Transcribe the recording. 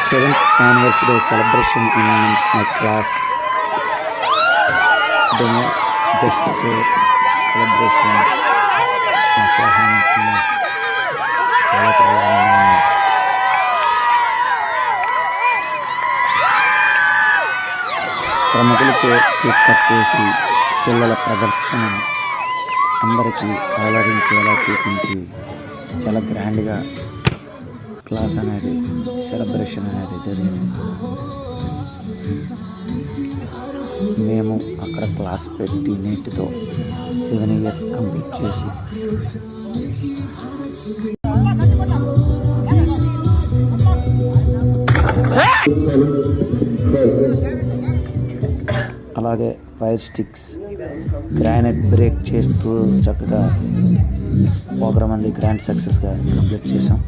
7th anniversary celebration in my class. The best celebration. చాలా ఆనందంగా ఉంది. ప్రముఖులతో కేక్ కట్ చేసి పిల్లల ప్రదర్శన అందరికీ అలరించేలా చూపించి చాలా గ్రాండ్గా క్లాస్ అనేది సెలబ్రేషన్ అనేది జరిగింది. మేము అక్కడ క్లాస్ పెట్టి నేటితో 7 years కంప్లీట్ చేసి అలాగే ఫైర్ స్టిక్స్ గ్రానైట్ బ్రేక్ చేస్తూ చక్కగా ప్రోగ్రామ్ అనేది గ్రాండ్ సక్సెస్గా కంప్లీట్ చేసాం.